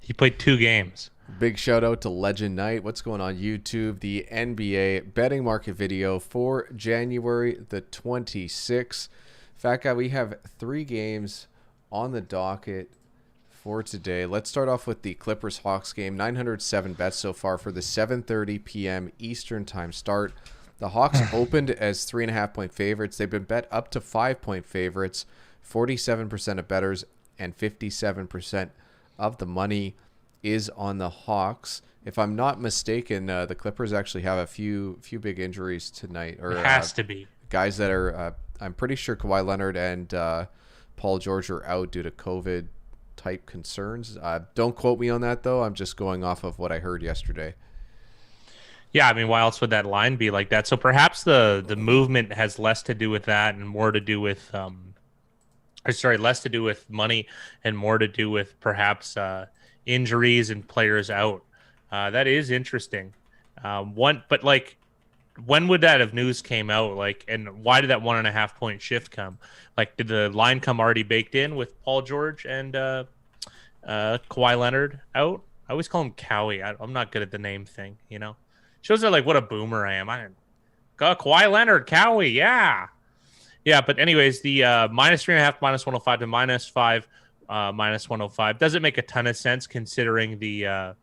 He played 2 games. Big shout out to Legend Knight. What's going on YouTube? The NBA betting market video for January the 26th. Fat guy, we have 3 games on the docket for today. Let's start off with the Clippers Hawks game. 907 bets so far for the 7:30 p.m. Eastern time start. The Hawks opened as 3.5-point favorites. They've been bet up to 5-point favorites. 47% of bettors and 57% of the money is on the Hawks. If I'm not mistaken, the Clippers actually have a few big injuries tonight, or It has to be. guys that are. I'm pretty sure Kawhi Leonard and Paul George are out due to COVID type concerns. Don't quote me on that though. I'm just going off of what I heard yesterday. Yeah, I mean, why else would that line be like that? So perhaps the movement has less to do with that and more to do with less to do with money and more to do with perhaps injuries and players out. That is interesting. But like, when would that have news came out? Like, and why did that 1.5-point shift come? Like, did the line come already baked in with Paul George and Kawhi Leonard out? I always call him Cowie. I'm not good at the name thing, you know. Shows are like what a boomer I am. I got Kawhi Leonard, Cowie, yeah. Yeah, but anyways, the -3.5, -105 to -5, -105 doesn't make a ton of sense considering the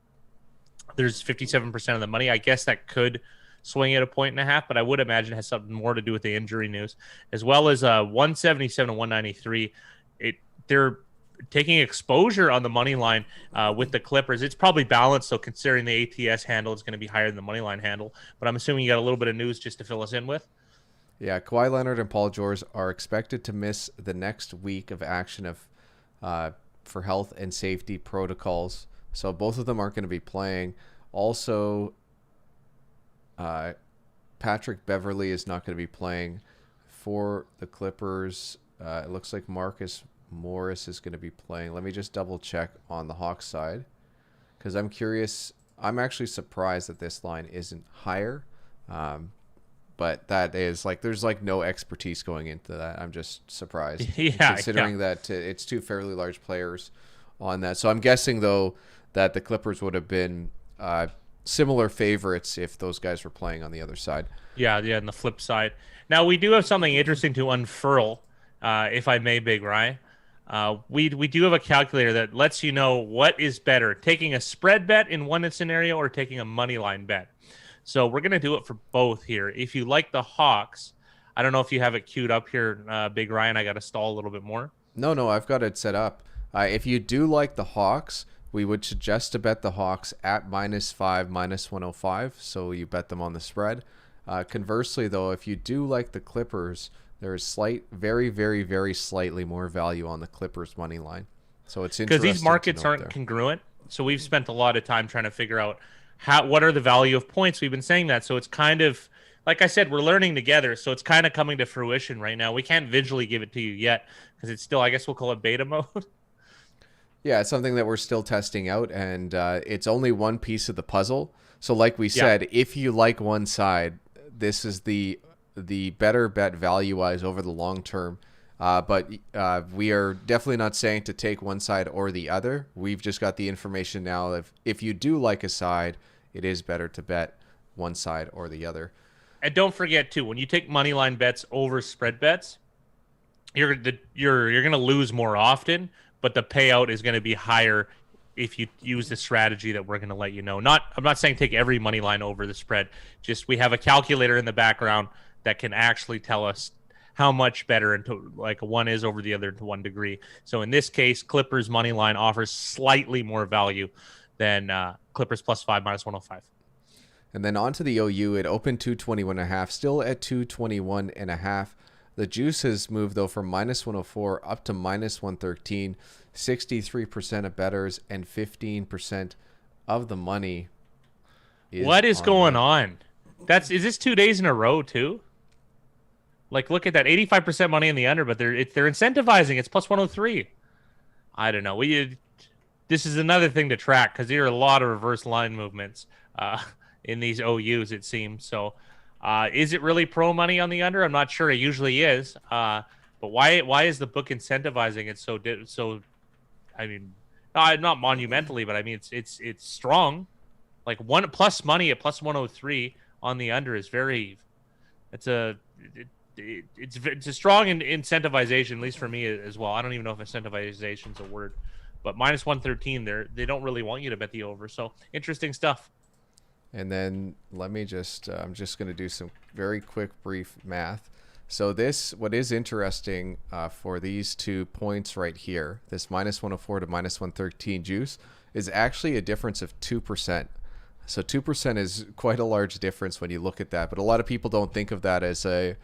there's 57% of the money. I guess that could swing at 1.5 points, but I would imagine it has something more to do with the injury news, as well as 177 and 193. They're taking exposure on the money line with the Clippers. It's probably balanced, so considering the ATS handle is going to be higher than the money line handle. But I'm assuming you got a little bit of news just to fill us in with. Yeah, Kawhi Leonard and Paul George are expected to miss the next week of action for health and safety protocols. So both of them aren't going to be playing. Also, Patrick Beverley is not going to be playing for the Clippers. It looks like Marcus Morris is going to be playing. Let me just double check on the Hawks side because I'm curious. I'm actually surprised that this line isn't higher. But that is like, there's like no expertise going into that. I'm just surprised. Considering that it's 2 fairly large players on that. So I'm guessing though that the Clippers would have been similar favorites if those guys were playing on the other side. Yeah, and the flip side. Now we do have something interesting to unfurl, if I may, Big Rye. We do have a calculator that lets you know what is better, taking a spread bet in one scenario or taking a money line bet. So we're going to do it for both here. If you like the Hawks, I don't know if you have it queued up here, Big Ryan. I got to stall a little bit more. No, I've got it set up. If you do like the Hawks, we would suggest to bet the Hawks at -5, -105. So you bet them on the spread. Conversely, though, if you do like the Clippers, there is very, very, very slightly more value on the Clippers money line. So it's interesting because these markets aren't congruent. So we've spent a lot of time trying to figure out what are the value of points. We've been saying that. So it's kind of, like I said, we're learning together. So it's kind of coming to fruition right now. We can't visually give it to you yet because it's still, I guess we'll call it beta mode. Yeah, it's something that we're still testing out, and it's only one piece of the puzzle. So like we said, if you like one side, this is the better bet value-wise over the long term. But we are definitely not saying to take one side or the other. We've just got the information now. If you do like a side, it is better to bet one side or the other. And don't forget, too, when you take money line bets over spread bets, you're going to lose more often, but the payout is going to be higher if you use the strategy that we're going to let you know. I'm not saying take every money line over the spread. Just we have a calculator in the background that can actually tell us how much better into like one is over the other to 1 degree. So in this case, Clippers money line offers slightly more value than Clippers +5 -105. And then onto the OU, it opened 221.5, still at 221.5. The juice has moved though from -104 up to -113. 63% of bettors and 15% of the money. What is going on? Is this 2 days in a row too? Like, look at that, 85% money in the under, but they're incentivizing. It's +103. I don't know. This is another thing to track because there are a lot of reverse line movements in these OUs, it seems. So, is it really pro money on the under? I'm not sure. It usually is. But why is the book incentivizing it so? I mean, Not monumentally, but I mean it's strong. Like one plus money at plus 103 on the under is very. It's a it's a strong incentivization, at least for me as well. I don't even know if incentivization is a word, but minus 113, they don't really want you to bet the over. So interesting stuff. And then let me just, I'm just going to do some very quick, brief math. So what is interesting for these 2 points right here, this minus 104 to minus 113 juice, is actually a difference of 2%. So 2% is quite a large difference when you look at that. But a lot of people don't think of that as I've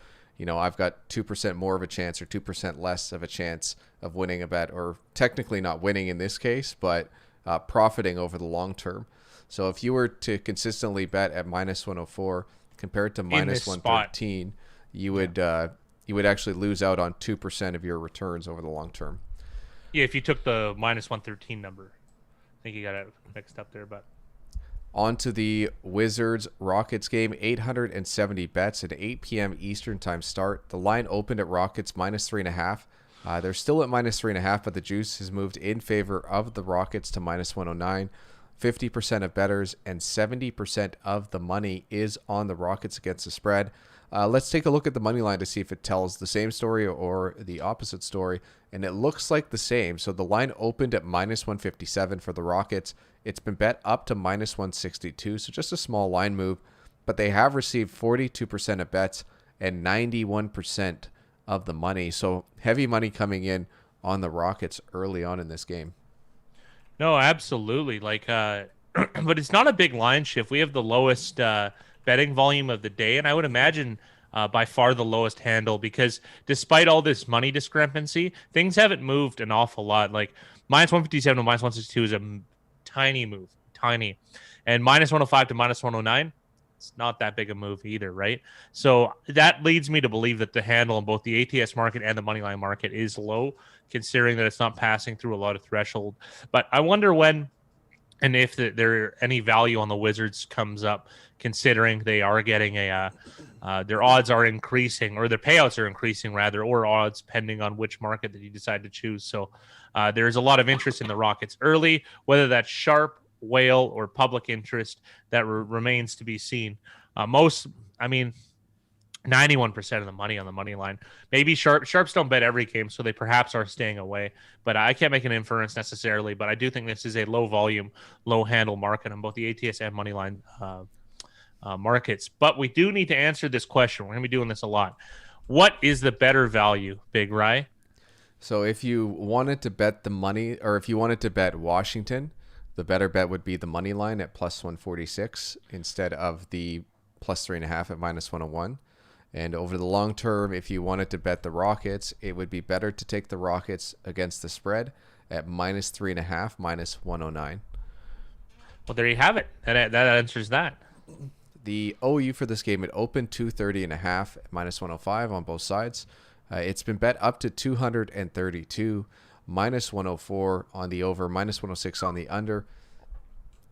got 2% more of a chance or 2% less of a chance of winning a bet, or technically not winning in this case, but profiting over the long term. So if you were to consistently bet at minus 104 compared to minus 113, you would actually lose out on 2% of your returns over the long term. Yeah, if you took the minus 113 number. I think you got it mixed up there, but on to the Wizards Rockets game. 870 bets, an 8 p.m. Eastern time start. The line opened at Rockets minus 3.5. They're still at minus 3.5, but the juice has moved in favor of the Rockets to minus 109. 50% of bettors and 70% of the money is on the Rockets against the spread. Let's take a look at the money line to see if it tells the same story or the opposite story. And it looks like the same. So the line opened at minus 157 for the Rockets. It's been bet up to minus 162. So just a small line move. But they have received 42% of bets and 91% of the money. So heavy money coming in on the Rockets early on in this game. No, absolutely. But it's not a big line shift. We have the lowest betting volume of the day, and I would imagine by far the lowest handle, because despite all this money discrepancy, things haven't moved an awful lot. Like minus 157 to minus 162 is a tiny move, tiny, and minus 105 to minus 109. It's not that big a move either, right? So that leads me to believe that the handle in both the ATS market and the moneyline market is low, considering that it's not passing through a lot of threshold. But I wonder when and if there any value on the Wizards comes up, considering they are getting their odds are increasing, or their payouts are increasing rather, or odds pending on which market that you decide to choose. So there's a lot of interest in the Rockets early, whether that's sharp, whale, or public interest, that remains to be seen. 91% of the money on the money line. Maybe sharps don't bet every game, so they perhaps are staying away. But I can't make an inference necessarily. But I do think this is a low volume, low handle market on both the ATS and money line markets. But we do need to answer this question. We're going to be doing this a lot. What is the better value, Big Rye? So if you wanted to bet the money, or if you wanted to bet Washington, the better bet would be the money line at plus 146 instead of the plus 3.5 at minus 101. And over the long term, if you wanted to bet the Rockets, it would be better to take the Rockets against the spread at minus 3.5, minus 109. Well, there you have it. That answers that. The OU for this game, it opened 230.5, minus 105 on both sides. It's been bet up to 232, minus 104 on the over, minus 106 on the under.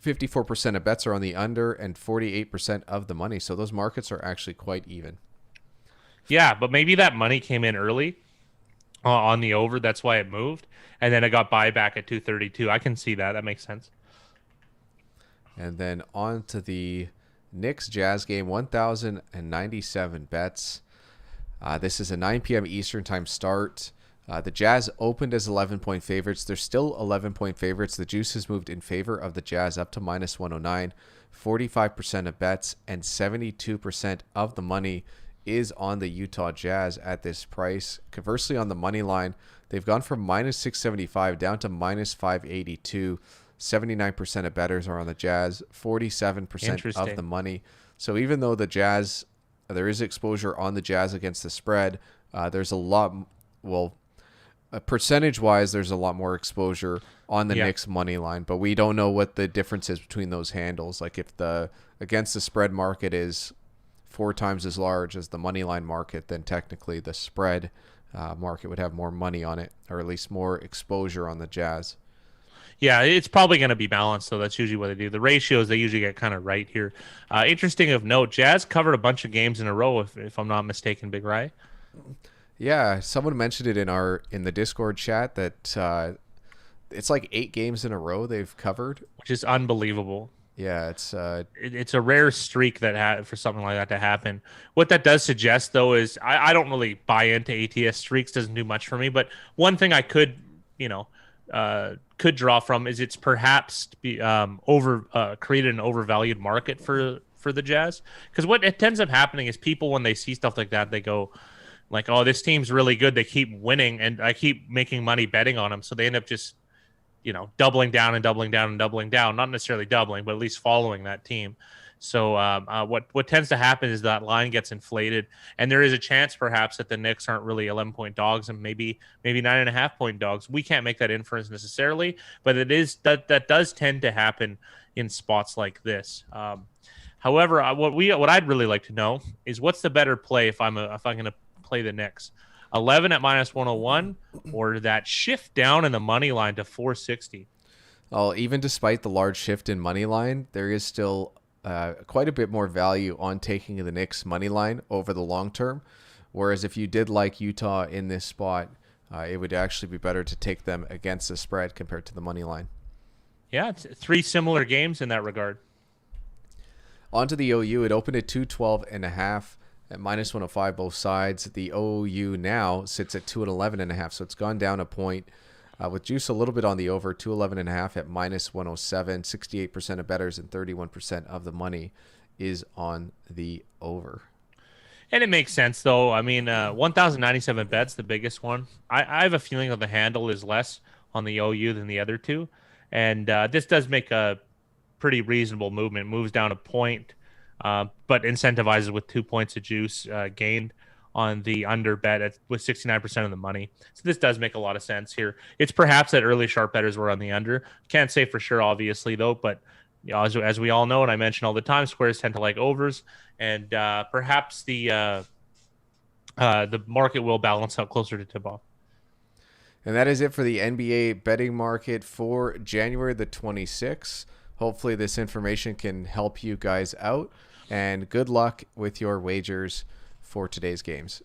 54% of bets are on the under and 48% of the money. So those markets are actually quite even. Yeah, but maybe that money came in early on the over. That's why it moved. And then it got buyback at 232. I can see that. That makes sense. And then on to the Knicks Jazz game, 1,097 bets. This is a 9 p.m. Eastern time start. The Jazz opened as 11-point favorites. They're still 11-point favorites. The juice has moved in favor of the Jazz up to minus 109. 45% of bets and 72% of the money is on the Utah Jazz at this price. Conversely, on the money line, they've gone from minus 675 down to minus 582. 79% of bettors are on the Jazz, 47% of the money. So even though the Jazz, there is exposure on the Jazz against the spread, there's a lot, percentage-wise, there's a lot more exposure on the Knicks money line. But we don't know what the difference is between those handles. Like if the against the spread market is 4 times as large as the money line market, then technically the spread market would have more money on it, or at least more exposure on the Jazz. Yeah, it's probably going to be balanced, so that's usually what they do. The ratios, they usually get kind of right here. Interesting of note, Jazz covered a bunch of games in a row, if I'm not mistaken, Big Rye. Yeah, someone mentioned it in the Discord chat that it's like 8 games in a row they've covered. which is unbelievable. Yeah, it's It's a rare streak that for something like that to happen. What that does suggest, though, is I don't really buy into ATS streaks. Doesn't do much for me. But one thing I could, could draw from is it's perhaps over created an overvalued market for the Jazz. Because what it ends up happening is people, when they see stuff like that, they go like, "Oh, this team's really good. They keep winning, and I keep making money betting on them." So they end up just doubling down and doubling down and doubling down, not necessarily doubling, but at least following that team. So what tends to happen is that line gets inflated, and there is a chance perhaps that the Knicks aren't really 11-point dogs and maybe 9.5-point dogs. We can't make that inference necessarily, but it is that does tend to happen in spots like this. However, what I'd really like to know is what's the better play if I'm going to play the Knicks. 11 at -101, or that shift down in the money line to 460. well, even despite the large shift in money line, there is still quite a bit more value on taking the Knicks money line over the long term. Whereas if you did like Utah in this spot, it would actually be better to take them against the spread compared to the money line. Yeah, it's 3 similar games in that regard. On to the OU. It opened at 212.5 at -105 both sides. The OU now sits at 211.5, so it's gone down a point. With juice a little bit on the over, 211.5 at -107. 68% of bettors and 31% of the money is on the over. And it makes sense, though. I mean, 1,097 bets, the biggest one. I have a feeling that the handle is less on the OU than the other two. And this does make a pretty reasonable movement. Moves down a point, but incentivizes with 2 points of juice gained on the under bet with 69% of the money. So this does make a lot of sense here. It's perhaps that early sharp bettors were on the under. Can't say for sure, obviously, though, but as we all know, and I mention all the time, squares tend to like overs, and perhaps the market will balance out closer to tip-off. And that is it for the NBA betting market for January the 26th. Hopefully this information can help you guys out, and good luck with your wagers for today's games.